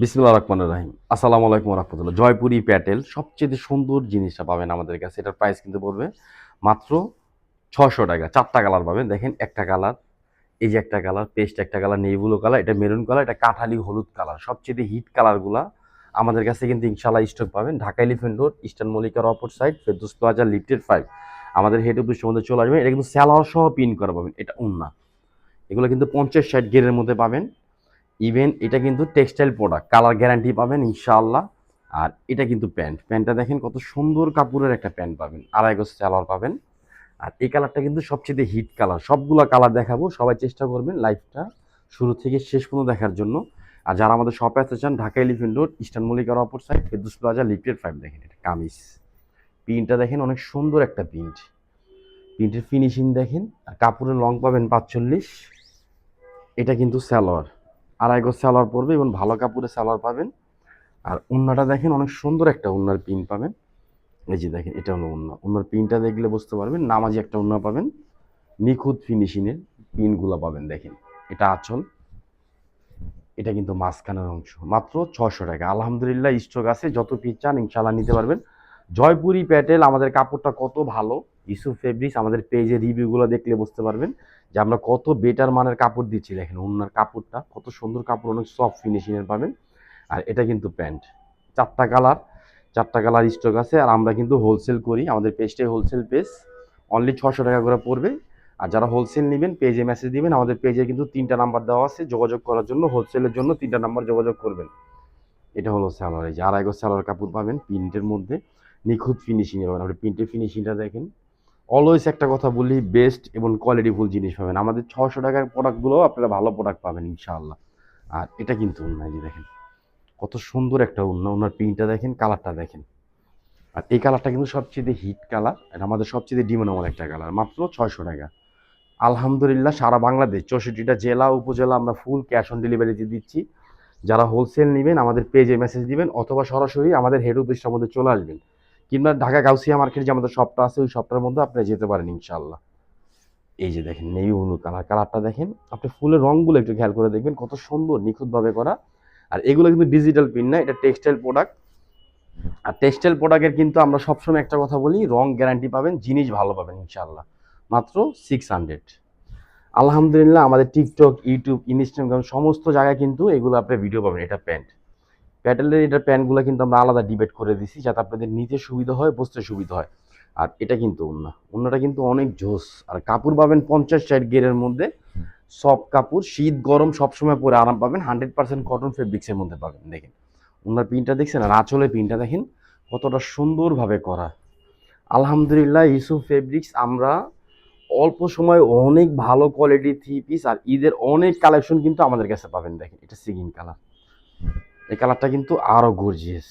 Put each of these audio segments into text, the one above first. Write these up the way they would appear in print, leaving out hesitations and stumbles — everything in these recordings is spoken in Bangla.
বিসমিল্লাহির রহমানির রহিম। আসসালামু আলাইকুম ওয়া রাহমাতুল্লাহ। জয়পুরি প্যাটেল সবচেয়ে সুন্দর জিনিসটা পাবেন আমাদের কাছে। এটার প্রাইস কিন্তু পড়বে মাত্র ৳৬০০। ৪ টা কালার পাবেন। দেখেন একটা কালার, এই যে একটা কালার, পেস্ট একটা কালার, নেভি ব্লু কালার, এটা মেরুন কালার, এটা কাঠালি হলুদ কালার। সবচেয়ে হিট কালারগুলা আমাদের কাছে কিন্তু ইনশাআল্লাহ স্টক পাবেন। ঢাকা এলিফ্যান্ট রোড, ইস্টার্ন মল্লিকার অপর সাইড, ফেরদৌস প্লাজা, লিফটেড 5 আমাদের হেড অফিসের মধ্যে চলে আসবেন। এটা কিন্তু সালোয়ার সহ পিন করা পাবেন। এটা ওন্না। এগুলো কিন্তু 50-60 গেরের মধ্যে পাবেন। ইভেন এটা কিন্তু টেক্সটাইল প্রোডাক্ট, কালার গ্যারান্টি পাবেন ইনশাআল্লাহ। আর এটা কিন্তু প্যান্টটা দেখেন কত সুন্দর কাপড়ের একটা প্যান্ট পাবেন, আড়াই গজ সালোয়ার পাবেন। আর এই কালারটা কিন্তু সবচেয়ে হিট কালার। সবগুলা কালার দেখাবো, সবাই চেষ্টা করবেন লাইভটা শুরু থেকে শেষ পর্যন্ত দেখার জন্য। আর যারা আমাদের শপে আসতে চান, ঢাকা এলিফ্যান্ট রোড, ইস্টার্ন মল্লিকার অপর সাইড, ফেরদৌস প্লাজা, লিফটেড 5। দেখেন এটা কামিজ, প্রিন্টটা দেখেন অনেক সুন্দর একটা প্রিন্টের ফিনিশিং দেখেন। আর কাপড়ের লং পাবেন 45। এটা কিন্তু সালোয়ার, আড়াই গজ সালোয়ার পড়বে এবং ভালো কাপড়ে সালোয়ার পাবেন। আর ওন্নাটা দেখেন অনেক সুন্দর একটা ওন্নার পিন পাবেন। এই যে দেখেন এটা হলো ওন্না। ওন্নার পিনটা দেখলে বুঝতে পারবেন নামাজি একটা ওন্না পাবেন। নিখুঁত ফিনিশিংয়ের পিনগুলো পাবেন দেখেন। এটা আঁচল, এটা কিন্তু মাঝখানের অংশ। মাত্র ৳৬০০। আলহামদুলিল্লাহ স্টক আছে, যত পিস চান ইনশাআল্লাহ নিতে পারবেন। জয়পুরি প্যাটেল আমাদের কাপড়টা কত ভালো। ইউসুফ ফেব্রিক্স আমাদের পেজে রিভিউগুলো দেখলে বুঝতে পারবেন যে আমরা কত বেটার মানের কাপড় দিচ্ছি। দেখেন ওন্নার কাপড়টা কত সুন্দর কাপড়, অনেক সফট ফিনিশিংয়ের পাবেন। আর এটা কিন্তু প্যান্ট, 4টা কালার, 4টা কালার স্টক আছে। আর আমরা কিন্তু হোলসেল করি, আমাদের পেজটাই হোলসেল পেজ। অনলি ৳৬০০ করে পড়বে। আর যারা হোলসেল নেবেন পেজে মেসেজ দিবেন। আমাদের পেজে কিন্তু 3টা নাম্বার দেওয়া আছে যোগাযোগ করার জন্য। হোলসেলের জন্য 3টা নাম্বার যোগাযোগ করবেন। এটা হলো সালোয়ার, এই যে আড়াই গজ সালোয়ার কাপড় পাবেন প্রিন্টের মধ্যে, নিখুঁত ফিনিশিং এ পাবেন। আপনি প্রিন্টের ফিনিশিংটা দেখেন। অলওয়েজ একটা কথা বলি, বেস্ট এবং কোয়ালিটিফুল জিনিস পাবেন। আমাদের ৳৬০০ প্রোডাক্টগুলো আপনারা ভালো প্রোডাক্ট পাবেন ইনশাআল্লাহ। আর এটা কিন্তু ওন্না, এই যে দেখেন কত সুন্দর একটা ওন্না। ওন্নার প্রিন্টটা দেখেন, কালারটা দেখেন। আর এই কালারটা কিন্তু সবচেয়ে হিট কালার। এটা আমাদের সবচেয়ে ডিমান্ড একটা কালার। মাত্র ৳৬০০। আলহামদুলিল্লাহ সারা বাংলাদেশ 64টা জেলা উপজেলা আমরা ফুল ক্যাশ অন ডেলিভারিতে দিচ্ছি। যারা হোলসেল নেবেন আমাদের পেজে মেসেজ দিবেন অথবা সরাসরি আমাদের হেড অফিসটার মধ্যে চলে আসবেন। কিংবা ঢাকা গাউসিয়া মার্কেটে যে আমাদের শপটা আছে ওই শপটার মধ্যে আপনি যেতে পারেন ইনশাআল্লাহ। এই যে দেখেন নেভি ব্লু কালার, কালারটা দেখেন। আপনি ফুলের রংগুলো একটু খেয়াল করে দেখবেন কত সুন্দর নিখুঁতভাবে করা। আর এগুলো কিন্তু ডিজিটাল প্রিন্ট না, এটা টেক্সটাইল প্রোডাক্ট। আর টেক্সটাইল প্রোডাক্টের কিন্তু আমরা সবসময় একটা কথা বলি, রং গ্যারান্টি পাবেন, জিনিস ভালো পাবেন ইনশাআল্লাহ। মাত্র 600। আলহামদুলিল্লাহ আমাদের টিকটক, ইউটিউব, ইনস্টাগ্রাম সমস্ত জায়গায় কিন্তু এগুলো আপনি ভিডিও পাবেন। এটা প্যাটেলের এটার প্যান্টগুলো কিন্তু আমরা আলাদা ডিবেট করে দিছি যাতে আপনাদের নিতে সুবিধা হয়, বুঝতে সুবিধা হয়। আর এটা কিন্তু ওন্নাটা কিন্তু অনেক জোস। আর কাপড় পাবেন 50-60 গেরের মধ্যে, সফট কাপড়, শীত গরম সবসময় পরে আরাম পাবেন। 100% কটন ফেব্রিক্সের মধ্যে পাবেন। দেখেন ওনার পিনটা দেখছেন, আর আঁচলের পিনটা দেখেন কতটা সুন্দরভাবে করা। আলহামদুলিল্লাহ ইউসুফ ফেব্রিক্স আমরা অল্প সময় অনেক ভালো কোয়ালিটির থ্রি পিস আর ঈদের অনেক কালেকশন কিন্তু আমাদের কাছে পাবেন। দেখেন এটা সিগিন কালার, এই কালারটা কিন্তু আরো গর্জিয়াস,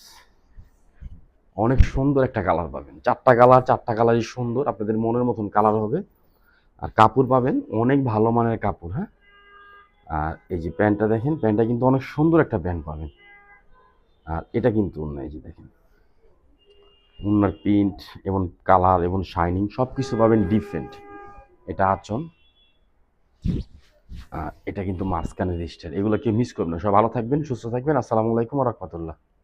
অনেক সুন্দর একটা কালার পাবেন। 4টা কালার, 4টা কালারই সুন্দর, আপনাদের মনের মতন কালার হবে। আর কাপড় পাবেন অনেক ভালো মানের কাপড়। হ্যাঁ, আর এই যে প্যান্টটা দেখেন, প্যান্টটা কিন্তু অনেক সুন্দর একটা প্যান্ট পাবেন। আর এটা কিন্তু ওন্না, এই যে দেখেন ওন্নার প্রিন্ট এবং কালার এবং শাইনিং সব কিছু পাবেন ডিফারেন্ট। এটা আঁচল, এটা কিন্তু মাঝখানের স্টাইল। এগুলো কেউ মিস করবেন না। সব ভালো থাকবেন, সুস্থ থাকবেন। আসসালামু আলাইকুম ওয়া রাহমাতুল্লাহ।